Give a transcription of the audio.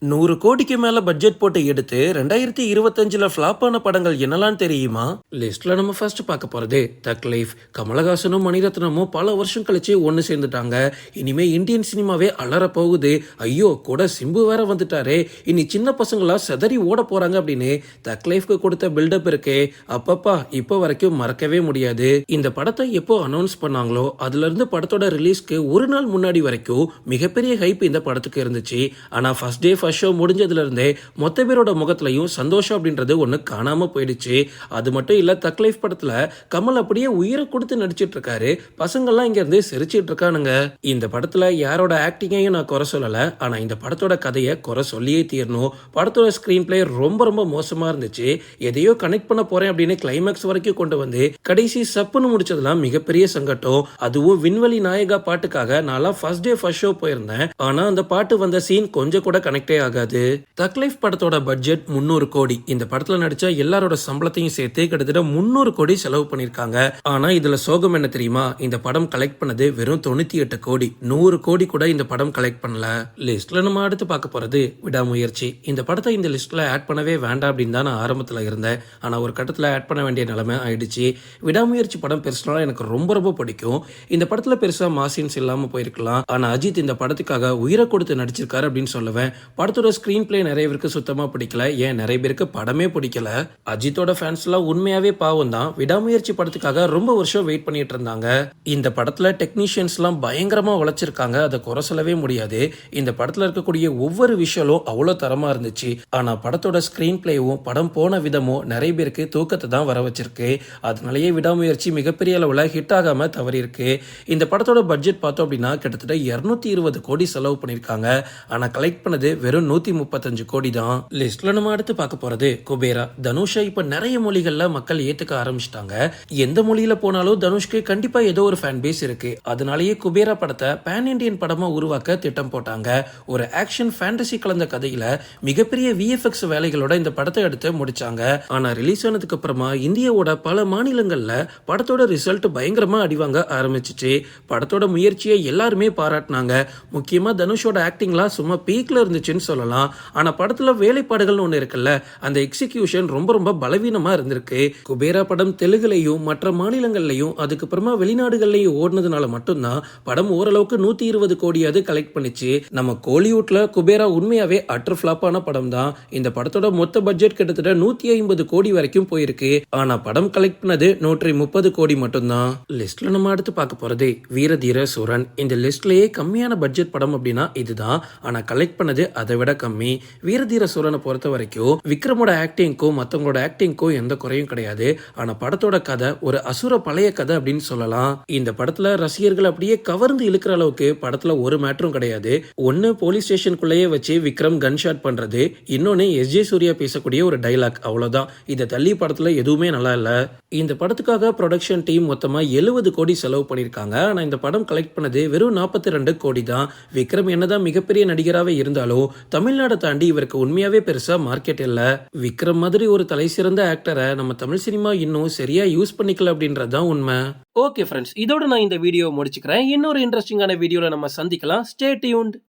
100 கோடிக்கு மேல பட்ஜெட் போட்டு எடுத்து 2025ல ஃபிளாப் ஆன படங்கள் என்னலாம் தெரியுமா? லிஸ்ட்ல நம்ம ஃபர்ஸ்ட் பார்க்க போறது தக் லைஃப். கமலஹாசனும் மணிரத்னமும் பல வருஷம் கழிச்சு ஒன்னு சேர்ந்துட்டாங்க. இனிமே இந்தியன் சினிமாவே அலற போகுது. ஐயோ கூட சிம்பு வேற வந்துட்டாரே, இனி சின்ன பசங்களா செதறி ஓட போறாங்க அப்படின்னு தக் லைஃப்க்கு கொடுத்த பில்டப் இருக்கே அப்பப்பா இப்போ வரைக்கும் மறக்கவே முடியாது. இந்த படத்தை எப்போ அனௌன்ஸ் பண்ணாங்களோ அதுல இருந்து படத்தோட ரிலீஸ்க்கு ஒரு நாள் முன்னாடி வரைக்கும் மிகப்பெரிய ஹைப் இந்த படத்துக்கு இருந்துச்சு. ஆனா ஃபர்ஸ்ட் டே ஃபர்ஸ்ட் ஷோ முடிஞ்சதுல இருந்தே மொத்த பேரோட முகத்திலையும் சந்தோஷம் அப்படின்றது ஒண்ணு காணாம போயிடுச்சு. அது மட்டும் இல்ல, தக் லைஃப் படத்துல கமல் அப்படியே உயிரை கொடுத்து நடிச்சிட்டு இருக்காரு. பசங்கள்லாம் இங்க இருந்து சிரிச்சிட்டு இருக்கானுங்க. இந்த படத்துல யாரோட ஆக்டிங்கையும் நான் குறை சொல்லல, ஆனா இந்த படத்தோட கதையை குறை சொல்லியே தீரணும். படத்தோட ஸ்கிரீன் பிளே ரொம்ப ரொம்ப மோசமா இருந்துச்சு. எதையோ கனெக்ட் பண்ண போறேன் அப்படின்னு கிளைமேக்ஸ் வரைக்கும் கொண்டு வந்து கடைசி சப்புன்னு முடிச்சதுலாம் மிகப்பெரிய சங்கடம். அதுவும் விண்வெளி நாயகா பாட்டுக்காக நான் ஃபர்ஸ்ட் டே ஃபர்ஸ்ட் ஷோ போயிருந்தேன். ஆனா அந்த பாட்டு வந்த சீன் கொஞ்சம் கூட கனெக்டே ஆகாது. தக் லைஃப் படத்தோட பட்ஜெட் 300 கோடி. இந்த படத்துல நடிச்ச எல்லாரோட சம்பளத்தையும் சேர்த்து கிட்டத்தட்ட 300 கோடி செலவு பண்ணிருக்காங்க. ஆனா இதுல சோகம் என்ன தெரியுமா? இந்த படம் கலெக்ட் பண்ணது வெறும் 98 கோடி. 100 கோடி கூட இந்த படம் கலெக்ட் பண்ணல. லிஸ்ட்ல நம்ம அடுத்து பார்க்க போறது விடாமுயற்சி. இந்த படத்தை இந்த லிஸ்ட்ல ஆட் பண்ணவே வேண்டாம் அப்படின்னு தான் நான் ஆரம்பத்துல இருந்தேன். ஆனா ஒரு கட்டத்துல ஆட் பண்ண வேண்டிய நிலைமை ஆயிடுச்சு. விடாமுயற்சி படம் பெருசால எனக்கு ரொம்ப ரொம்ப பிடிக்கும். இந்த படத்துல பெருசா மாசின்ஸ் இல்லாம போயிருக்கலாம். ஆனா அஜித் இந்த படத்துக்காக உயிரை கொடுத்து நடிச்சிருக்காரு அப்படின்னு சொல்லுவேன். படத்தோட ஸ்கிரீன் பிளே நிறைய பேருக்கு சுத்தமா பிடிக்கல. ஏன் நிறைய பேருக்கு படமே பிடிக்கல. அஜித்தோட ஃபேன்ஸ் எல்லாம் உண்மையாவே பாவம் தான். விடாமுயற்சி படத்துக்காக ரொம்ப வருஷம் வெயிட் பண்ணிட்டு இருந்தாங்க. இந்த படத்துல டெக்னீஷியன்ஸ் எல்லாம் பயங்கரமா உழைச்சிருக்காங்க, அதை குறை சொல்லவே முடியாது. இந்த படத்துல இருக்கக்கூடிய ஒவ்வொரு விஷயமும் அவ்வளவு தரமா இருந்துச்சு. ஆனா படத்தோட ஸ்கிரீன் பிளேவும் படம் போன விதமும் நிறைய பேருக்கு தூக்கத்தை தான் வர வச்சிருக்கு. அதனாலேயே விடாமுயற்சி மிகப்பெரிய அளவுல ஹிட் ஆகாம தவறி இருக்கு. இந்த படத்தோட பட்ஜெட் பார்த்தோம் அப்படின்னா கிட்டத்தட்ட 220 கோடி செலவு பண்ணிருக்காங்க. ஆனா கலெக்ட் பண்ணது வெறும் 135 கோடி தான். லிஸ்ட்ல நம்ம அடுத்து பார்க்க போறது குபேரா. தனுஷை இப்ப நிறைய மொழிகள்ல மக்கள் ஏத்துக்க ஆரம்பிச்சிட்டாங்க. எந்த மொழியில போனாலும் தனுஷ்க்கு கண்டிப்பா ஏதோ ஒரு ஃபேன் பேஸ் இருக்கு. அதனாலேயே குபேரா படத்தை பேன் இண்டியன் படமா உருவாக்க திட்டம் போட்டாங்க. ஒரு ஆக்ஷன் ஃபேண்டசி கலந்த கதையில மிகப்பெரிய விஎஃப்எக்ஸ் வேலைகளோட இந்த படத்தை எடுத்து முடிச்சாங்க. ஆனா ரிலீஸ் ஆனதுக்கு அப்புறமா இந்தியாவோட பல மாநிலங்கள்ல படத்தோட ரிசல்ட் பயங்கரமா அடிவாங்க ஆரம்பிச்சிச்சு. படத்தோட முயற்சியை எல்லாருமே பாராட்டினாங்க. முக்கியமா தனுஷோட ஆக்டிங்லாம் சும்மா பீக்ல இருந்துச்சுன்னு சொல்லலாம். ஆனா படத்துல வேலைப்பாடுகள் ஒண்ணு இருக்குல்ல, அந்த எக்ஸிகியூஷன் ரொம்ப ரொம்ப பலவீனமா இருந்திருக்கு. குபேரா படம் தெலுங்குலையும் மற்ற மாநிலங்கள்லயும் அதுக்கப்புறமா வெளிநாடுகள்லயும் ஓடுனதுனால மட்டும்தான் படம் ஓரளவுக்கு 120 கோடியாவது கலெக்ட் பண்ணிச்சு. நம்ம கோலிவுட்ல குபேரா உண்மையாவே அட்டர் ஃபிளாப்பான படம் தான். இந்த படத்தோட மொத்த பட்ஜெட் கிட்டத்தட்ட 150 கோடி வரைக்கும் போயிருக்கு. ஆனா படம் கலெக்ட் பண்ணது 130 கோடி மட்டும்தான். லிஸ்ட்ல நம்ம அடுத்து பார்க்க போறது வீரதீர சூரன். இந்த லிஸ்ட்லயே கம்மியான பட்ஜெட் படம் அப்படின்னா இதுதான். ஆனா கலெக்ட் பண்ணது அதை விட கம்மி. வீரதீர சூரனை பொறுத்த வரைக்கும் விக்ரமோட ஆக்டிங்க்கும் மத்தவங்களோட ஆக்டிங்க்கும் எந்த குறையும் கிடையாது. ஆனா படத்தோட கதை ஒரு அசுர பழைய கதை அப்படின்னு சொல்லலாம். இந்த படத்துல ரசிகர்கள் அப்படியே கவர்ந்து இழுக்கிற அளவுக்கு படத்துல ஒரு மேட்டரும் கிடையாது. ஒன்னு போலீஸ் ஸ்டேஷனுக்குள்ளேயே வச்சு விக்ரம் கன் ஷாட் பண்றது, இன்னொன்னு எஸ்.ஜே. சூர்யா பேசக்கூடிய ஒரு டைலாக், அவ்வளவுதான். இதை தள்ளி படத்துல எதுவுமே நல்லா இல்ல. இந்த படத்துக்காக ப்ரொடக்ஷன் டீம் மொத்தமா 70 கோடி செலவு பண்ணிருக்காங்க. ஆனா இந்த படம் கலெக்ட் பண்ணது வெறும் 42 கோடி தான். விக்ரம் என்னதான் மிகப்பெரிய நடிகராகவே இருந்தாலும் தமிழ்நாடு தாண்டி இவருக்கு உண்மையாவே பெருசா மார்க்கெட் இல்ல. விக்ரம் மாதிரி ஒரு தலை சிறந்த ஆக்டரை நம்ம தமிழ் சினிமா இன்னும் சரியா யூஸ் பண்ணிக்கல அப்படின்றதுதான் உண்மை. ஓகே ஃப்ரெண்ட்ஸ், இதோட நான் இந்த வீடியோ முடிச்சுக்கிறேன். இன்னொரு இன்ட்ரெஸ்டிங்கான வீடியோல நம்ம சந்திக்கலாம். Stay tuned.